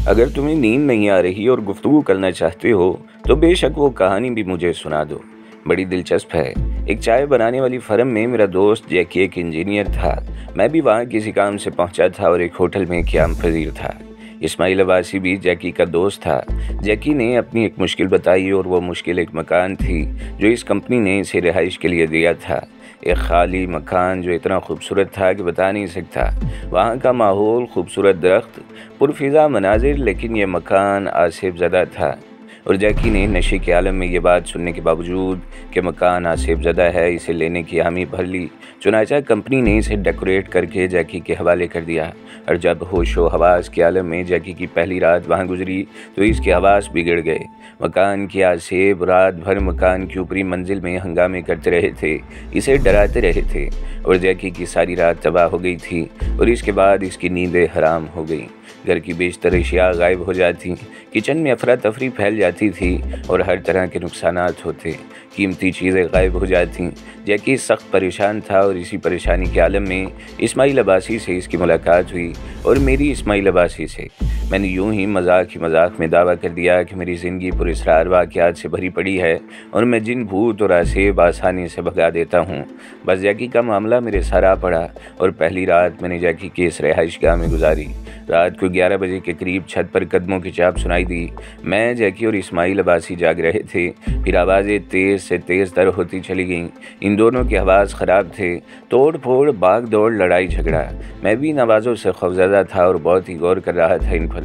اگر تمہیں نیند نہیں آ رہی اور گفتگو کرنا چاہتے ہو تو بے شک وہ کہانی بھی مجھے سنا دو، بڑی دلچسپ ہے۔ ایک چائے بنانے والی فرم میں میرا دوست جیکی ایک انجینئر تھا۔ میں بھی وہاں کسی کام سے پہنچا تھا اور ایک ہوٹل میں قیام پذیر تھا۔ اسماعیل عباسی بھی جیکی کا دوست تھا۔ جیکی نے اپنی ایک مشکل بتائی اور وہ مشکل ایک مکان تھی جو اس کمپنی نے اسے رہائش کے لیے دیا تھا۔ ایک خالی مکان جو اتنا خوبصورت تھا کہ بتا نہیں سکتا۔ وہاں کا ماحول، خوبصورت درخت، پرفضا مناظر، لیکن یہ مکان آصف زدہ تھا۔ اور جیکی نے نشے کے عالم میں یہ بات سننے کے باوجود کہ مکان آصف زدہ ہے، اسے لینے کی حامی بھر لی۔ چنانچہ کمپنی نے اسے ڈیکوریٹ کر کے جیکی کے حوالے کر دیا۔ اور جب ہوش و حواس کے عالم میں جیکی کی پہلی رات وہاں گزری تو اس کے حواس بگڑ گئے۔ مکان کے آصف رات بھر مکان کی اوپری منزل میں ہنگامے کرتے رہے تھے، اسے ڈراتے رہے تھے، اور جیکی کی ساری رات تباہ ہو گئی تھی اور اس کے بعد اس کی نیندیں حرام ہو گئیں۔ گھر کی بیشتر اشیاء غائب ہو جاتی، کچن میں افراتفری پھیل جاتی تھی اور ہر طرح کے نقصانات ہوتے، قیمتی چیزیں غائب ہو جاتی۔ جیکی سخت پریشان تھا اور اسی پریشانی کے عالم میں اسماعیل عباسی سے اس کی ملاقات ہوئی اور میری اسماعیل عباسی سے۔ میں نے یوں ہی مذاق میں دعویٰ کر دیا کہ میری زندگی پر اسرار واقعات سے بھری پڑی ہے اور میں جن بھوت اور آصف آسانی سے بھگا دیتا ہوں۔ بس جیکی کا معاملہ میرے سر آ پڑا اور پہلی رات میں نے جیکی کے اس رہائش گاہ میں گزاری۔ رات کو 11 بجے کے قریب چھت پر قدموں کی چاپ سنائی دی۔ میں، جیکی اور اسماعیل عباسی جاگ رہے تھے۔ پھر آوازیں تیز سے تیز تر ہوتی چلی گئیں۔ ان دونوں کے حواس خراب تھے۔ توڑ پھوڑ، بھاگ دوڑ، لڑائی جھگڑا۔ میں بھی ان آوازوں سے خوفزدہ تھا اور بہت ہی غور کر رہا تھا ان پر۔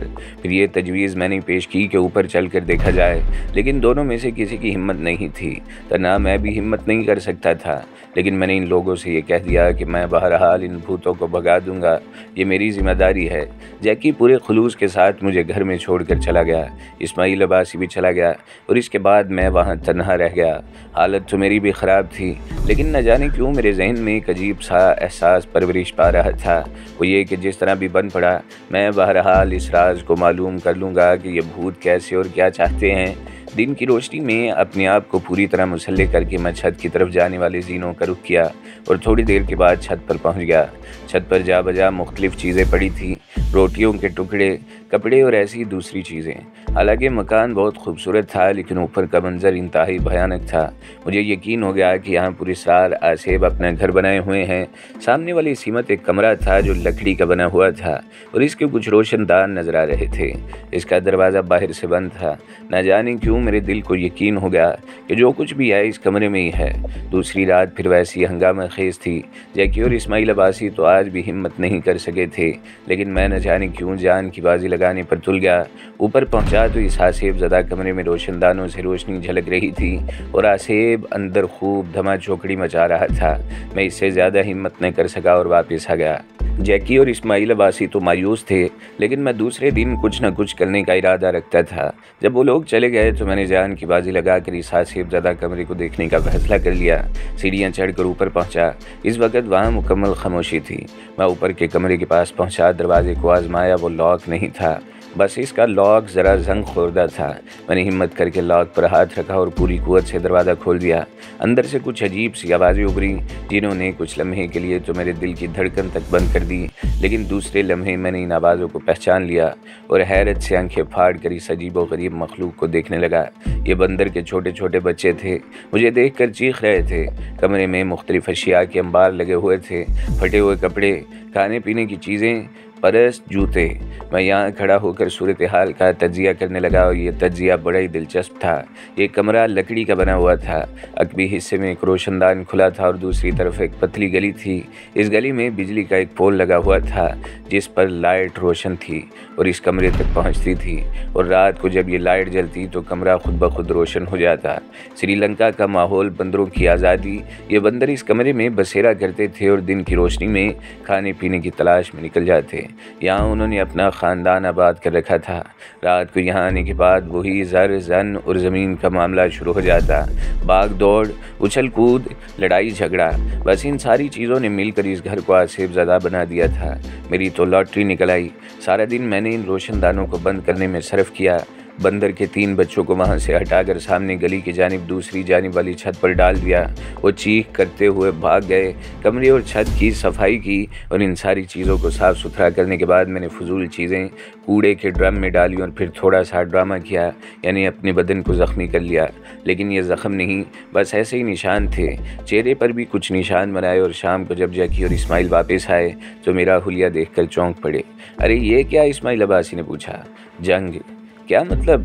پھر یہ تجویز میں نے پیش کی کہ اوپر چل کر دیکھا جائے، لیکن دونوں میں سے کسی کی ہمت نہیں تھی۔ تنہا میں بھی ہمت نہیں کر سکتا تھا، لیکن میں نے ان لوگوں سے یہ کہہ دیا کہ میں بہرحال ان بھوتوں کو بھگا دوں گا، یہ میری ذمہ داری ہے۔ جیکی پورے خلوص کے ساتھ مجھے گھر میں چھوڑ کر چلا گیا۔ اسماعیل عباسی بھی چلا گیا اور اس کے بعد میں وہاں تنہا رہ گیا۔ حالت تو میری بھی خراب تھی، لیکن نہ جانے کیوں میرے ذہن میں ایک عجیب سا احساس پرورش پا رہا تھا، وہ یہ کہ جس طرح بھی بن پڑا میں بہرحال اس راز کو معلوم کر لوں گا کہ یہ بھوت کیسے اور کیا چاہتے ہیں۔ دن کی روشنی میں اپنے آپ کو پوری طرح مسلح کر کے میں چھت کی طرف جانے والے زینوں کا رخ کیا اور تھوڑی دیر کے بعد چھت پر پہنچ گیا۔ چھت پر جا بجا مختلف چیزیں پڑی تھیں، روٹیوں کے ٹکڑے، کپڑے اور ایسی دوسری چیزیں۔ حالانکہ مکان بہت خوبصورت تھا، لیکن اوپر کا منظر انتہائی بھیانک تھا۔ مجھے یقین ہو گیا کہ یہاں پراسرار آصف اپنا گھر بنائے ہوئے ہیں۔ سامنے والی سمت ایک کمرہ تھا جو لکڑی کا بنا ہوا تھا اور اس کے کچھ روشن دان نظر آ رہے تھے۔ اس کا دروازہ باہر سے بند تھا۔ نہ جانے کیوں میرے دل کو یقین ہو گیا کہ جو کچھ بھی ہے اس کمرے میں ہی ہے۔ دوسری رات پھر ویسی ہنگامہ خیز تھی۔ جیکی اور اسماعیل عباسی تو آج بھی ہمت نہیں کر سکے تھے، لیکن میں نہ جانے کیوں جان کی بازی لگانے پر تل گیا۔ اوپر پہنچا تو اس آصف زدہ کمرے میں روشن دانوں سے روشنی جھلک رہی تھی اور آصف اندر خوب دھما چوکڑی مچا رہا تھا۔ میں اس سے زیادہ ہمت نہ کر سکا اور واپس آ گیا۔ جیکی اور اسماعیل عباسی تو مایوس تھے، لیکن میں دوسرے دن کچھ نہ کچھ کرنے کا ارادہ رکھتا تھا۔ جب وہ لوگ چلے گئے تو میں نے جان کی بازی لگا کر اس آصف زدہ کمرے کو دیکھنے کا فیصلہ کر لیا۔ سیڑھیاں چڑھ کر اوپر پہنچا۔ اس وقت وہاں مکمل خاموشی تھی۔ میں اوپر کے کمرے کے پاس پہنچا، دروازے کو آزمایا، وہ لاک نہیں تھا، بس اس کا لاک ذرا زنگ خوردہ تھا۔ میں نے ہمت کر کے لاک پر ہاتھ رکھا اور پوری قوت سے دروازہ کھول دیا۔ اندر سے کچھ عجیب سی آوازیں ابھری جنہوں نے کچھ لمحے کے لیے تو میرے دل کی دھڑکن تک بند کر دی، لیکن دوسرے لمحے میں نے ان آوازوں کو پہچان لیا اور حیرت سے آنکھیں پھاڑ کر اس عجیب و غریب مخلوق کو دیکھنے لگا۔ یہ بندر کے چھوٹے چھوٹے بچے تھے، مجھے دیکھ کر چیخ رہے تھے۔ کمرے میں مختلف اشیاء کے انبار لگے ہوئے تھے، پھٹے ہوئے کپڑے، کھانے پینے کی چیزیں، پرس، جوتے۔ میں یہاں کھڑا ہو کر صورتحال کا تجزیہ کرنے لگا اور یہ تجزیہ بڑا ہی دلچسپ تھا۔ یہ کمرہ لکڑی کا بنا ہوا تھا۔ عقبی حصے میں ایک روشن دان کھلا تھا اور دوسری طرف ایک پتلی گلی تھی۔ اس گلی میں بجلی کا ایک پول لگا ہوا تھا جس پر لائٹ روشن تھی اور اس کمرے تک پہنچتی تھی، اور رات کو جب یہ لائٹ جلتی تو کمرہ خود بخود روشن ہو جاتا۔ سری لنکا کا ماحول، بندروں کی آزادی۔ یہ بندر اس کمرے میں بسیرا کرتے تھے اور دن کی روشنی میں کھانے پینے کی تلاش میں نکل جاتے۔ یہاں انہوں نے اپنا خاندان آباد کر رکھا تھا۔ رات کو یہاں آنے کے بعد وہی زر، زن اور زمین کا معاملہ شروع ہو جاتا۔ بھاگ دوڑ، اچھل کود، لڑائی جھگڑا، بس ان ساری چیزوں نے مل کر اس گھر کو آصف زدہ بنا دیا تھا۔ میری تو لاٹری نکل آئی۔ سارا دن میں نے ان روشن دانوں کو بند کرنے میں صرف کیا۔ بندر کے 3 بچوں کو وہاں سے ہٹا کر سامنے گلی کی جانب دوسری جانب والی چھت پر ڈال دیا۔ وہ چیخ کرتے ہوئے بھاگ گئے۔ کمرے اور چھت کی صفائی کی اور ان ساری چیزوں کو صاف ستھرا کرنے کے بعد میں نے فضول چیزیں کوڑے کے ڈرم میں ڈالی اور پھر تھوڑا سا ڈرامہ کیا، یعنی اپنے بدن کو زخمی کر لیا۔ لیکن یہ زخم نہیں، بس ایسے ہی نشان تھے۔ چہرے پر بھی کچھ نشان بنائے، اور شام کو جب جیکی اور اسماعیل واپس آئے تو میرا حلیہ دیکھ کر چونک پڑے۔ ارے یہ کیا؟ اسماعیل عباسی نے پوچھا۔ جنگ؟ کیا مطلب؟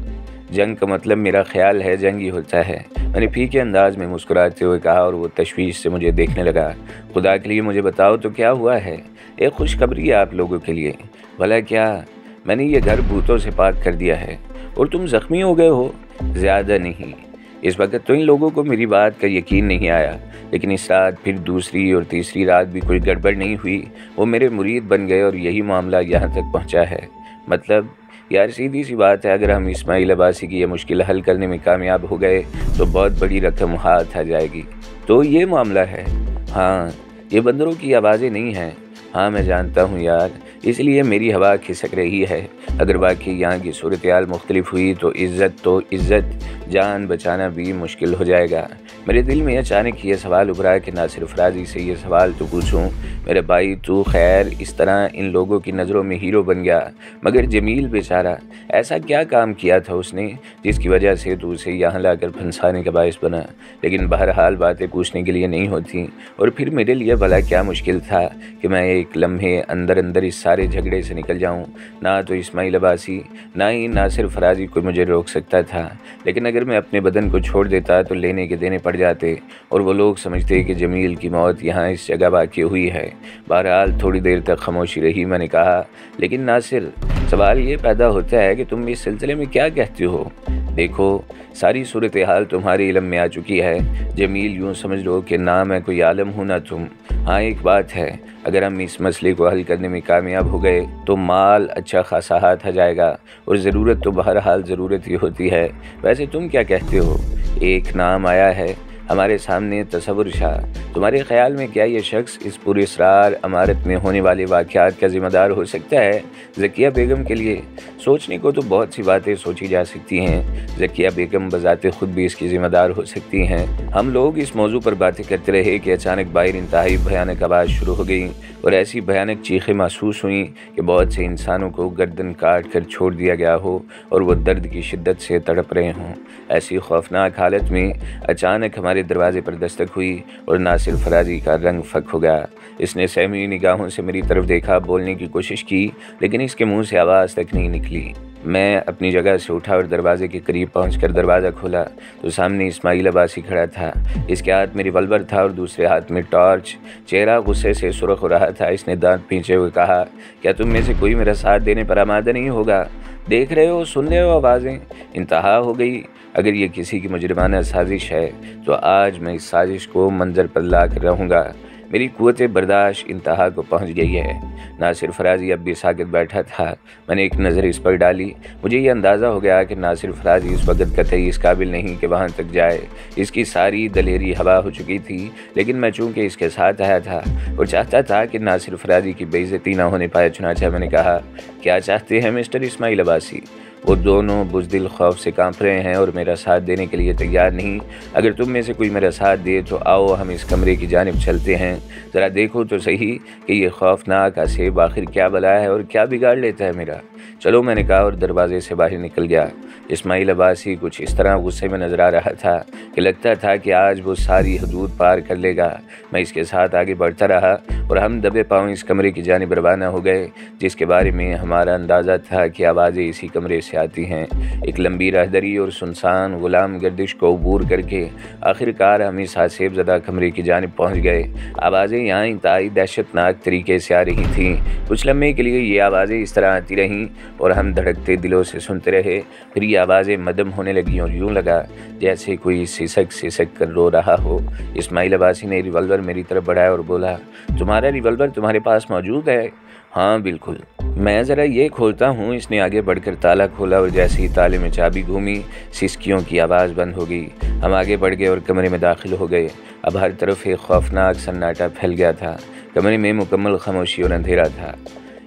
جنگ کا مطلب میرا خیال ہے جنگ ہی ہوتا ہے، میں نے پھیکے انداز میں مسکراتے ہوئے کہا، اور وہ تشویش سے مجھے دیکھنے لگا۔ خدا کے لیے مجھے بتاؤ تو کیا ہوا ہے؟ ایک خوشخبری ہے آپ لوگوں کے لیے۔ بھلا کیا؟ میں نے یہ گھر بھوتوں سے پاک کر دیا ہے، اور تم زخمی ہو گئے ہو؟ زیادہ نہیں۔ اس وقت تو ان لوگوں کو میری بات کا یقین نہیں آیا، لیکن اس رات پھر دوسری اور تیسری رات بھی کوئی گڑبڑ نہیں ہوئی۔ وہ میرے مرید بن گئے اور یہی معاملہ یہاں تک پہنچا ہے۔ مطلب یار سیدھی سی بات ہے، اگر ہم اسماعیل عباسی کی یہ مشکل حل کرنے میں کامیاب ہو گئے تو بہت بڑی رقم ہاتھ آ جائے گی۔ تو یہ معاملہ ہے؟ ہاں، یہ بندروں کی آوازیں نہیں ہیں۔ ہاں میں جانتا ہوں یار، اس لیے میری ہوا کھسک رہی ہے۔ اگر واقعی یہاں کی صورتحال مختلف ہوئی تو عزت جان بچانا بھی مشکل ہو جائے گا۔ میرے دل میں اچانک یہ سوال ابھرا کہ ناصر فرازی سے یہ سوال تو پوچھوں، میرے بھائی تو خیر اس طرح ان لوگوں کی نظروں میں ہیرو بن گیا، مگر جمیل بیچارہ ایسا کیا کام کیا تھا اس نے جس کی وجہ سے تو اسے یہاں لا کر پھنسانے کا باعث بنا؟ لیکن بہرحال باتیں پوچھنے کے لیے نہیں ہوتی، اور پھر میرے لیے بھلا کیا مشکل تھا کہ میں ایک لمحے اندر اس سارے جھگڑے سے نکل جاؤں؟ نہ تو اسماعیل عباسی نہ ہی ناصر فرازی کوئی مجھے روک سکتا تھا، لیکن اگر میں اپنے بدن کو چھوڑ دیتا تو لینے کے دینے پڑ جاتے، اور وہ لوگ سمجھتے کہ جمیل کی موت یہاں اس جگہ واقع ہوئی ہے۔ بہرحال تھوڑی دیر تک خاموشی رہی۔ میں نے کہا، لیکن ناصر، سوال یہ پیدا ہوتا ہے کہ تم اس سلسلے میں کیا کہتے ہو؟ دیکھو، ساری صورتحال تمہارے علم میں آ چکی ہے۔ جمیل یوں سمجھ لو کہ نہ میں کوئی عالم ہوں نہ تم۔ ہاں ایک بات ہے، اگر ہم اس مسئلے کو حل کرنے میں کامیاب ہو گئے تو مال اچھا خاصا ہاتھ آ جائے گا، اور ضرورت تو بہرحال ضرورت ہی ہوتی ہے۔ ویسے تم کیا کہتے ہو؟ ایک نام آیا ہے ہمارے سامنے، تصور شاہ۔ تمہارے خیال میں کیا یہ شخص اس پر اسرار عمارت میں ہونے والے واقعات کا ذمہ دار ہو سکتا ہے؟ ذکیہ بیگم کے لیے سوچنے کو تو بہت سی باتیں سوچی جا سکتی ہیں۔ ذکیہ بیگم بذات خود بھی اس کی ذمہ دار ہو سکتی ہیں۔ ہم لوگ اس موضوع پر باتیں کرتے رہے کہ اچانک باہر انتہائی بھیانک آواز شروع ہو گئی، اور ایسی بھیانک چیخیں محسوس ہوئیں کہ بہت سے انسانوں کو گردن کاٹ کر چھوڑ دیا گیا ہو اور وہ درد کی شدت سے تڑپ رہے ہوں۔ ایسی خوفناک حالت میں اچانک ہمارے دروازے پر دستک ہوئی، اور ناصر فرازی کا رنگ فک ہو گیا۔ اس نے سہمی نگاہوں سے میری طرف دیکھا، بولنے کی کوشش کی، لیکن اس کے منہ سے آواز تک نہیں نکلی۔ میں اپنی جگہ سے اٹھا اور دروازے کے قریب پہنچ کر دروازہ کھولا تو سامنے اسماعیل عباسی کھڑا تھا۔ اس کے ہاتھ میں ریوالور تھا اور دوسرے ہاتھ میں ٹارچ۔ چہرہ غصے سے سرخ ہو رہا تھا۔ اس نے دانت پیچھے ہوئے کہا، کیا تم میں سے کوئی میرا ساتھ دینے پر آمادہ نہیں ہوگا؟ دیکھ رہے ہو، سن رہے ہو آوازیں؟ انتہا ہو گئی۔ اگر یہ کسی کی مجرمانہ سازش ہے تو آج میں اس سازش کو منظر پر لا کر رہوں گا۔ میری قوت برداشت انتہا کو پہنچ گئی ہے۔ ناصر فرازی اب بھی ساکت بیٹھا تھا۔ میں نے ایک نظر اس پر ڈالی۔ مجھے یہ اندازہ ہو گیا کہ ناصر فرازی اس وقت قطعی اس قابل نہیں کہ وہاں تک جائے۔ اس کی ساری دلیری ہوا ہو چکی تھی، لیکن میں چونکہ اس کے ساتھ آیا تھا اور چاہتا تھا کہ ناصر فرازی کی بے عزتی نہ ہونے پائے، چنانچہ میں نے کہا، کیا چاہتے ہیں مسٹر اسماعیل عباسی؟ وہ دونوں بزدل خوف سے کانپ رہے ہیں اور میرا ساتھ دینے کے لیے تیار نہیں۔ اگر تم میں سے کوئی میرا ساتھ دے تو آؤ ہم اس کمرے کی جانب چلتے ہیں، ذرا دیکھو تو صحیح کہ یہ خوفناک عصیب آخر کیا بلا ہے اور کیا بگاڑ لیتا ہے میرا۔ چلو، میں نے کہا اور دروازے سے باہر نکل گیا۔ اسماعیل عباسی کچھ اس طرح غصے میں نظر آ رہا تھا کہ لگتا تھا کہ آج وہ ساری حدود پار کر لے گا۔ میں اس کے ساتھ آگے بڑھتا رہا اور ہم دبے پاؤں اس کمرے کی جانب روانہ ہو گئے جس کے بارے میں ہمارا اندازہ تھا کہ آوازیں اسی کمرے سے آتی ہیں۔ ایک لمبی راہدری اور سنسان غلام گردش کو عبور کر کے آخرکار ہم اس حسیب زدہ کمرے کی جانب پہنچ گئے۔ آوازیں یہاں انتہائی دہشتناک طریقے سے آ رہی تھیں۔ کچھ لمحے کے لیے یہ آوازیں اس طرح آتی رہیں اور ہم دھڑکتے دلوں سے سنتے رہے۔ پھر یہ آوازیں مدھم ہونے لگیں اور یوں لگا جیسے کوئی سسک کر رو رہا ہو۔ اسماعیل عباسی نے ریوالور میری طرف بڑھایا اور بولا، تمہارا ریوالور تمہارے پاس موجود ہے؟ ہاں بالکل۔ میں ذرا یہ کھولتا ہوں۔ اس نے آگے بڑھ کر تالا کھولا اور جیسے ہی تالے میں چابی گھومی، سسکیوں کی آواز بند ہو گئی۔ ہم آگے بڑھ گئے اور کمرے میں داخل ہو گئے۔ اب ہر طرف ایک خوفناک سناٹا پھیل گیا تھا۔ کمرے میں مکمل خاموشی اور اندھیرا تھا۔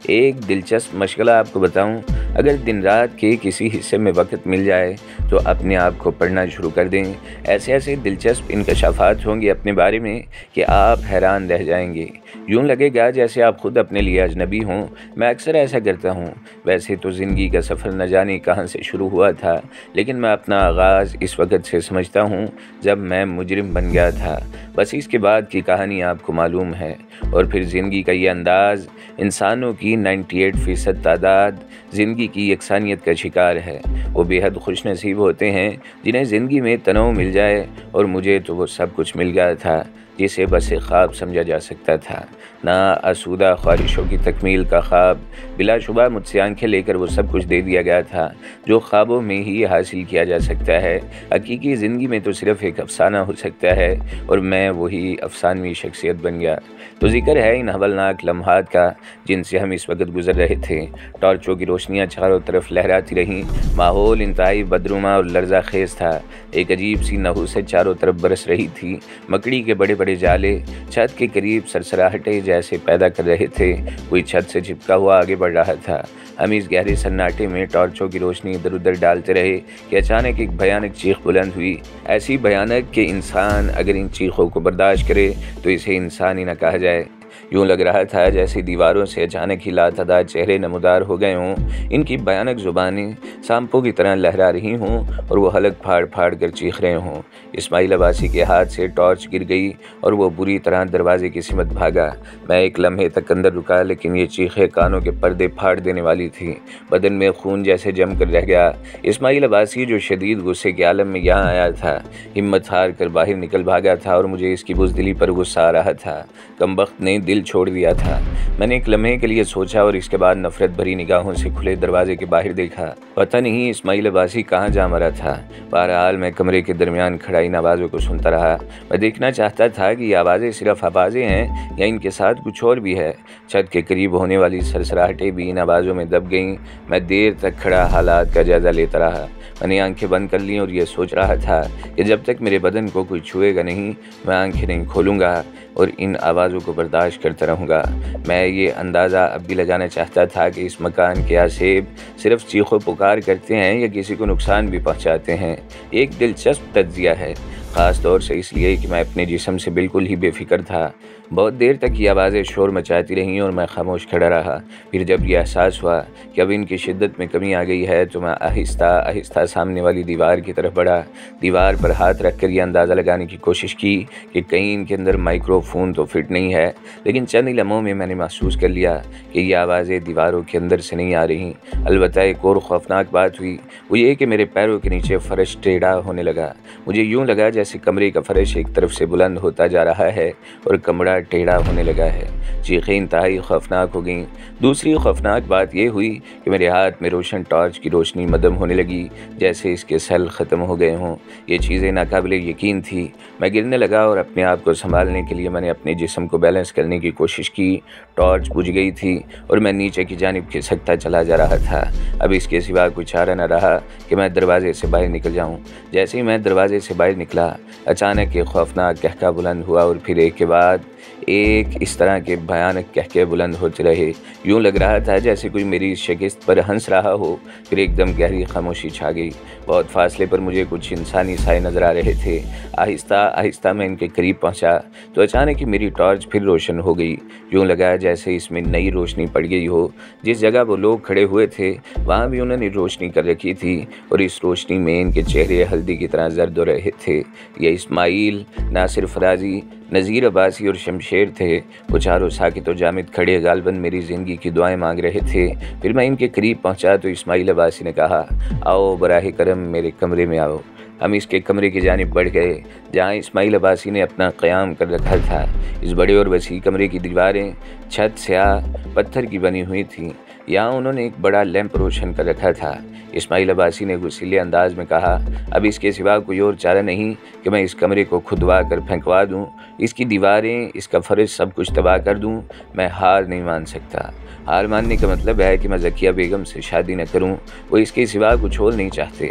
ایک دلچسپ مشغلہ آپ کو بتاؤں، اگر دن رات کے کسی حصے میں وقت مل جائے تو اپنے آپ کو پڑھنا شروع کر دیں۔ ایسے دلچسپ انکشافات ہوں گے اپنے بارے میں کہ آپ حیران رہ جائیں گے۔ یوں لگے گا جیسے آپ خود اپنے لیے اجنبی ہوں۔ میں اکثر ایسا کرتا ہوں۔ ویسے تو زندگی کا سفر نہ جانے کہاں سے شروع ہوا تھا، لیکن میں اپنا آغاز اس وقت سے سمجھتا ہوں جب میں مجرم بن گیا تھا۔ بس اس کے بعد کی کہانی آپ کو معلوم ہے۔ اور پھر زندگی کا یہ انداز، انسانوں کی 98% تعداد زندگی کی یکسانیت کا شکار ہے۔ وہ بے حد خوش نصیب ہوتے ہیں جنہیں زندگی میں تنوع مل جائے، اور مجھے تو وہ سب کچھ مل گیا تھا جسے بس ایک خواب سمجھا جا سکتا تھا، نہ آسودہ خواہشوں کی تکمیل کا خواب۔ بلا شبہ مجھ سے آنکھیں لے کر وہ سب کچھ دے دیا گیا تھا جو خوابوں میں ہی حاصل کیا جا سکتا ہے۔ حقیقی زندگی میں تو صرف ایک افسانہ ہو سکتا ہے، اور میں وہی افسانوی شخصیت بن گیا۔ تو ذکر ہے ان ہولناک لمحات کا جن سے ہم اس وقت گزر رہے تھے۔ ٹارچوں کی روشنیاں چاروں طرف لہراتی رہیں، ماحول انتہائی بدنما اور لرزہ خیز تھا۔ ایک عجیب سی نحوست چاروں طرف برس رہی تھی۔ مکڑی کے بڑے بڑے جالے چھت کے قریب سرسراہٹیں جیسے پیدا کر رہے تھے۔ کوئی چھت سے چپکا ہوا آگے بڑھ رہا تھا۔ ہم اس گہرے سناٹے میں ٹارچوں کی روشنی ادھر ادھر ڈالتے رہے کہ اچانک ایک بھیانک چیخ بلند ہوئی، ایسی بھیانک کہ انسان اگر ان چیخوں کو برداشت کرے تو اسے انسان ہی نہ کہا جائے۔ یوں لگ رہا تھا جیسے دیواروں سے اچانک ہی لاتعداد چہرے نمودار ہو گئے ہوں۔ ان کی بھیانک زبانیں سانپوں کی طرح لہرا رہی ہوں اور وہ حلق پھاڑ پھاڑ کر چیخ رہے ہوں۔ اسماعیل عباسی کے ہاتھ سے ٹارچ گر گئی اور وہ بری طرح دروازے کی سمت بھاگا۔ میں ایک لمحے تک اندر رکا، لیکن یہ چیخیں کانوں کے پردے پھاڑ دینے والی تھی۔ بدن میں خون جیسے جم کر رہ گیا۔ اسماعیل عباسی جو شدید غصے کے عالم میں یہاں آیا تھا، ہمت ہار کر باہر نکل بھاگا تھا، اور مجھے اس کی بزدلی پر غصہ آ رہا تھا۔ کمبخت نے دل چھوڑ دیا تھا۔ میں نے ایک لمحے کے لیے سوچا اور اس کے بعد نفرت بھری نگاہوں سے کھلے دروازے کے باہر دیکھا۔ پتہ نہیں اسماعیل عباسی کہاں جا مرا تھا۔ بہرحال میں کمرے کے درمیان کھڑا ان آوازوں کو سنتا رہا۔ میں دیکھنا چاہتا تھا کہ یہ آوازیں صرف آوازیں ہیں یا ان کے ساتھ کچھ اور بھی ہے۔ چھت کے قریب ہونے والی سرسراہٹیں بھی ان آوازوں میں دب گئیں۔ میں دیر تک کھڑا حالات کا جائزہ لیتا رہا۔ میں نے آنکھیں بند کر لیں اور یہ سوچ رہا تھا کہ جب تک میرے بدن کو کوئی چھوئے گا نہیں، میں آنکھیں نہیں کھولوں گا اور ان آوازوں کو برداشت کرتا رہوں گا۔ میں یہ اندازہ اب بھی لگانا چاہتا تھا کہ اس مکان کے آسیب صرف چیخ و پکار کرتے ہیں یا کسی کو نقصان بھی پہنچاتے ہیں۔ ایک دلچسپ تجزیہ ہے، خاص طور سے اس لیے کہ میں اپنے جسم سے بالکل ہی بے فکر تھا۔ بہت دیر تک یہ آوازیں شور مچاتی رہیں اور میں خاموش کھڑا رہا۔ پھر جب یہ احساس ہوا کہ اب ان کی شدت میں کمی آ گئی ہے تو میں آہستہ آہستہ سامنے والی دیوار کی طرف بڑھا۔ دیوار پر ہاتھ رکھ کر یہ اندازہ لگانے کی کوشش کی کہ کہیں ان کے اندر مائکرو فون تو فٹ نہیں ہے، لیکن چند ہی لمحوں میں نے محسوس کر لیا کہ یہ آوازیں دیواروں کے اندر سے نہیں آ رہی۔ البتہ ایک اور خوفناک بات ہوئی، وہ یہ کہ میرے پیروں کے نیچے فرش ٹیڑھا ہونے لگا۔ مجھے یوں لگا جیسے کمرے کا فرش ایک طرف سے بلند ہوتا جا رہا ہے اور کمرہ ٹیڑھا ہونے لگا ہے۔ چیخیں انتہائی خوفناک ہو گئیں۔ دوسری خوفناک بات یہ ہوئی کہ میرے ہاتھ میں روشن ٹارچ کی روشنی مدھم ہونے لگی، جیسے اس کے سیل ختم ہو گئے ہوں۔ یہ چیزیں ناقابل یقین تھی۔ میں گرنے لگا اور اپنے آپ کو سنبھالنے کے لیے میں نے اپنے جسم کو بیلنس کرنے کی کوشش کی۔ ٹارچ بجھ گئی تھی اور میں نیچے کی جانب کھسکتا چلا جا رہا تھا۔ اب اس کے سوا کوئی چارہ نہ رہا کہ میں دروازے سے باہر نکل جاؤں۔ جیسے ہی میں دروازے سے باہر نکلا، اچانک ایک خوفناک قہقہ بلند ہوا اور پھر ایک کے بعد ایک اس طرح کے بھیانک قہقہے بلند ہوتے رہے۔ یوں لگ رہا تھا جیسے کوئی میری شکست پر ہنس رہا ہو۔ پھر ایک دم گہری خاموشی چھا گئی۔ بہت فاصلے پر مجھے کچھ انسانی سائے نظر آ رہے تھے۔ آہستہ آہستہ میں ان کے قریب پہنچا تو اچانک ہی میری ٹارچ پھر روشن ہو گئی۔ یوں لگا جیسے اس میں نئی روشنی پڑ گئی ہو۔ جس جگہ وہ لوگ کھڑے ہوئے تھے وہاں بھی انہوں نے روشنی کر رکھی تھی، اور اس روشنی میں ان کے چہرے ہلدی کی طرح زرد ہو رہے تھے۔ یہ اسماعیل، ناصر فرازی، نذیر عباسی اور شمشیر تھے۔ وہ چاروں ساکت و جامد کھڑے غالباً میری زندگی کی دعائیں مانگ رہے تھے۔ پھر میں ان کے قریب پہنچا تو اسماعیل عباسی نے کہا، آؤ براہ کرم میرے کمرے میں آؤ۔ ہم اس کے کمرے کی جانب بڑھ گئے جہاں اسماعیل عباسی نے اپنا قیام کر رکھا تھا۔ اس بڑے اور وسیع کمرے کی دیواریں چھت سیاہ پتھر کی بنی ہوئی تھیں۔ یہاں انہوں نے ایک بڑا لیمپ روشن کر رکھا تھا۔ اسماعیل عباسی نے غصیلے انداز میں کہا، اب اس کے سوا کوئی اور چارہ نہیں کہ میں اس کمرے کو کھدوا کر پھینکوا دوں، اس کی دیواریں، اس کا فرش سب کچھ تباہ کر دوں۔ میں ہار نہیں مان سکتا۔ ہار ماننے کا مطلب ہے کہ میں ذکیہ بیگم سے شادی نہ کروں۔ وہ اس کے سوا کچھ اور نہیں چاہتے۔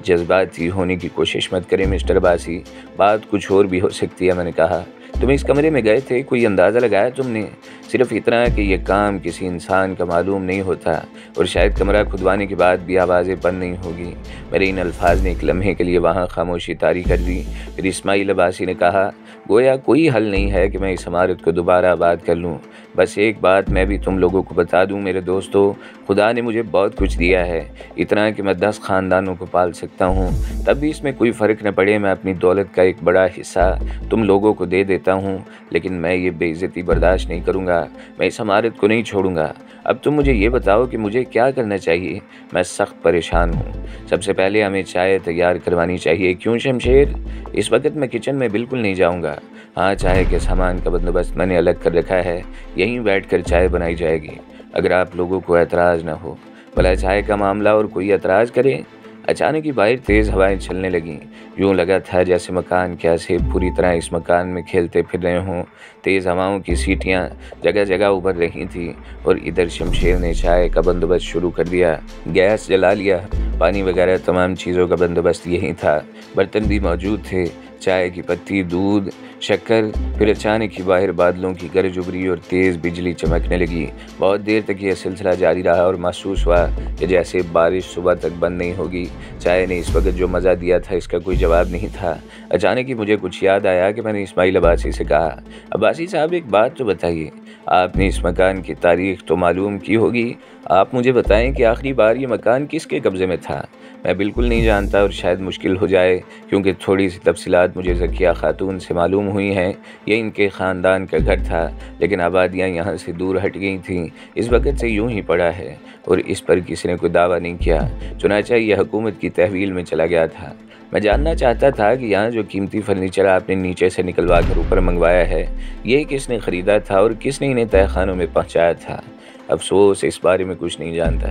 جذباتی ہونے کی کوشش مت کریں مسٹر عباسی، بات کچھ اور بھی ہو سکتی ہے۔ میں نے کہا، تم اس کمرے میں گئے تھے، کوئی اندازہ لگایا تم نے؟ صرف اتنا کہ یہ کام کسی انسان کا معلوم نہیں ہوتا اور شاید کمرہ کھدوانے کے بعد بھی آوازیں بند نہیں ہوگی۔ میرے ان الفاظ نے ایک لمحے کے لیے وہاں خاموشی طاری کر دی۔ پھر اسماعیل عباسی نے کہا، گویا کوئی حل نہیں ہے کہ میں اس عمارت کو دوبارہ آباد کر لوں۔ بس ایک بات میں بھی تم لوگوں کو بتا دوں میرے دوستو، خدا نے مجھے بہت کچھ دیا ہے، اتنا کہ میں 10 خاندانوں کو پال سکتا ہوں، تب بھی اس میں کوئی فرق نہ پڑے میں اپنی دولت کا ایک بڑا حصہ تم لوگوں کو دے دیتا ہوں، لیکن میں یہ بے عزتی برداشت نہیں کروں گا، میں اس عمارت کو نہیں چھوڑوں گا۔ اب تم مجھے یہ بتاؤ کہ مجھے کیا کرنا چاہیے؟ میں سخت پریشان ہوں۔ سب سے پہلے ہمیں چائے تیار کروانی چاہیے۔ کیوں شمشیر؟ اس وقت میں کچن میں بالکل نہیں جاؤں گا۔ ہاں، چائے کے سامان کا بندوبست میں نے الگ کر رکھا ہے، یہیں بیٹھ کر چائے بنائی جائے گی، اگر آپ لوگوں کو اعتراض نہ ہو۔ بھلا چائے کا معاملہ اور کوئی اعتراض کرے؟ اچانک ہی باہر تیز ہوائیں چلنے لگیں، یوں لگا تھا جیسے مکان کے اعصاب پوری طرح اس مکان میں کھیلتے پھر رہے ہوں۔ تیز ہواؤں کی سیٹیاں جگہ جگہ ابھر رہی تھیں اور ادھر شمشیر نے چائے کا بندوبست شروع کر دیا۔ گیس جلا لیا، پانی وغیرہ تمام چیزوں کا بندوبست یہی تھا، برتن بھی موجود تھے، چائے کی پتی، دودھ، شکر۔ پھر اچانک ہی باہر بادلوں کی گرج ابھری اور تیز بجلی چمکنے لگی۔ بہت دیر تک یہ سلسلہ جاری رہا اور محسوس ہوا کہ جیسے بارش صبح تک بند نہیں ہوگی۔ چائے نے اس وقت جو مزہ دیا تھا اس کا کوئی جواب نہیں تھا۔ اچانک ہی مجھے کچھ یاد آیا کہ میں نے اسماعیل عباسی سے کہا، عباسی صاحب ایک بات تو بتائیے، آپ نے اس مکان کی تاریخ تو معلوم کی ہوگی، آپ مجھے بتائیں کہ آخری بار یہ مکان کس کے قبضے میں تھا؟ میں بالکل نہیں جانتا اور شاید مشکل ہو جائے کیونکہ تھوڑی سی تفصیلات مجھے ذکیہ خاتون سے معلوم ہوئی ہیں۔ یہ ان کے خاندان کا گھر تھا لیکن آبادیاں یہاں سے دور ہٹ گئی تھیں، اس وقت سے یوں ہی پڑا ہے اور اس پر کسی نے کوئی دعویٰ نہیں کیا، چنانچہ یہ حکومت کی تحویل میں چلا گیا تھا۔ میں جاننا چاہتا تھا کہ یہاں جو قیمتی فرنیچر آپ نے نیچے سے نکلوا کر اوپر منگوایا ہے، یہ کس نے خریدا تھا اور کس نے انہیں تہہ خانوں میں پہنچایا تھا؟ افسوس، اس بارے میں کچھ نہیں جانتا۔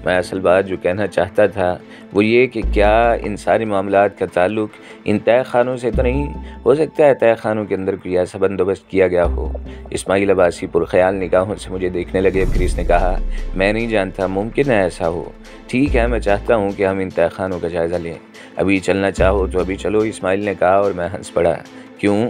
میں اصل بات جو کہنا چاہتا تھا وہ یہ کہ کیا ان سارے معاملات کا تعلق ان تہہ خانوں سے تو نہیں ہو سکتا ہے تہہ خانوں کے اندر کوئی ایسا بندوبست کیا گیا ہو؟ اسماعیل عباسی پرخیال نگاہوں سے مجھے دیکھنے لگے، پھر اس نے کہا، میں نہیں جانتا، ممکن ہے ایسا ہو۔ ٹھیک ہے، میں چاہتا ہوں کہ ہم ان تہہ خانوں کا جائزہ لیں۔ ابھی چلنا چاہو تو ابھی چلو، اسماعیل نے کہا اور میں ہنس پڑا۔ کیوں؟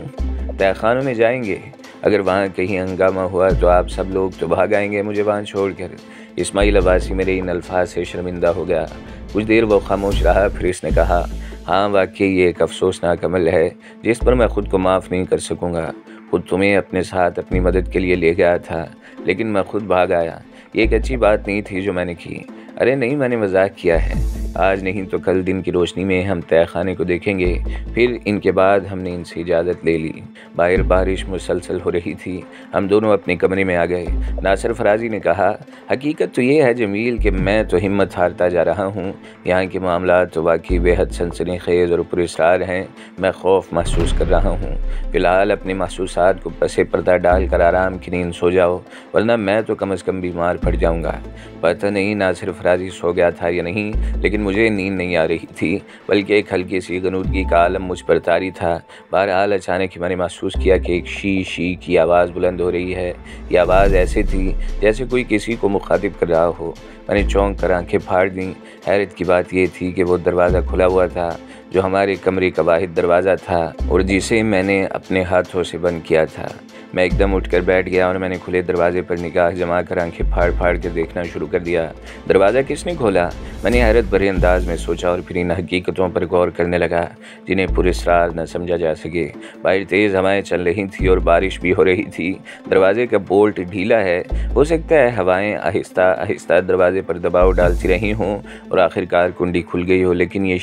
تہہ خانوں میں جائیں گے؟ اگر وہاں کہیں ہنگامہ ہوا تو آپ سب لوگ تو بھاگ آئیں گے مجھے وہاں چھوڑ کر۔ اسماعیل عباسی میرے ان الفاظ سے شرمندہ ہو گیا۔ کچھ دیر وہ خاموش رہا، پھر اس نے کہا، ہاں واقعی یہ ایک افسوسناک عمل ہے جس پر میں خود کو معاف نہیں کر سکوں گا۔ خود تمہیں اپنے ساتھ اپنی مدد کے لیے لے گیا تھا لیکن میں خود بھاگ آیا۔ یہ ایک اچھی بات نہیں تھی جو میں نے کی۔ ارے نہیں، میں نے مذاق کیا ہے۔ آج نہیں تو کل دن کی روشنی میں ہم تہہ خانے کو دیکھیں گے۔ پھر ان کے بعد ہم نے ان سے اجازت لے لی۔ باہر بارش مسلسل ہو رہی تھی۔ ہم دونوں اپنے کمرے میں آ گئے۔ ناصر فرازی نے کہا، حقیقت تو یہ ہے جمیل کہ میں تو ہمت ہارتا جا رہا ہوں، یہاں کے معاملات تو واقعی بے حد سنسنی خیز اور پراسرار ہیں، میں خوف محسوس کر رہا ہوں۔ فی الحال اپنے محسوسات کو پس پردہ ڈال کر آرام کی نیند سو جاؤ، ورنہ میں تو کم از کم بیمار پڑ جاؤں گا۔ پتہ نہیں ناصر فرازی سو گیا تھا یا نہیں، لیکن مجھے نیند نہیں آ رہی تھی بلکہ ایک ہلکی سی غنودگی کا عالم مجھ پر طاری تھا۔ بہرحال اچانک ہی میں نے محسوس کیا کہ ایک شی شی کی آواز بلند ہو رہی ہے۔ یہ آواز ایسے تھی جیسے کوئی کسی کو مخاطب کر رہا ہو۔ میں نے چونک کر آنکھیں پھاڑ دیں۔ حیرت کی بات یہ تھی کہ وہ دروازہ کھلا ہوا تھا جو ہمارے کمرے کا واحد دروازہ تھا اور جسے میں نے اپنے ہاتھوں سے بند کیا تھا۔ میں ایک دم اٹھ کر بیٹھ گیا اور میں نے کھلے دروازے پر نگاہ جما کر آنکھیں پھاڑ پھاڑ کر دیکھنا شروع کر دیا۔ دروازہ کس نے کھولا؟ میں نے حیرت بھرے انداز میں سوچا اور پھر ان حقیقتوں پر غور کرنے لگا جنہیں پراسرار نہ سمجھا جا سکے۔ باہر تیز ہوائیں چل رہی تھی اور بارش بھی ہو رہی تھی۔ دروازے کا بولٹ ڈھیلا ہے، ہو سکتا ہے ہوائیں آہستہ آہستہ دروازے پر دباؤ ڈالتی رہی ہوں اور آخرکار کنڈی کھل گئی ہو، لیکن یہ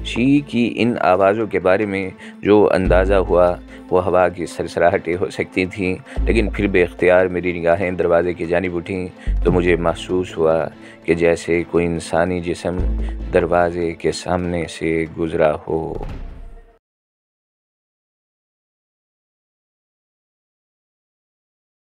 شی کی ان آوازوں کے بارے میں جو اندازہ ہوا وہ ہوا کی سرسراہٹیں ہو سکتی تھیں، لیکن پھر بے اختیار میری نگاہیں دروازے کی جانب اٹھیں تو مجھے محسوس ہوا کہ جیسے کوئی انسانی جسم دروازے کے سامنے سے گزرا ہو۔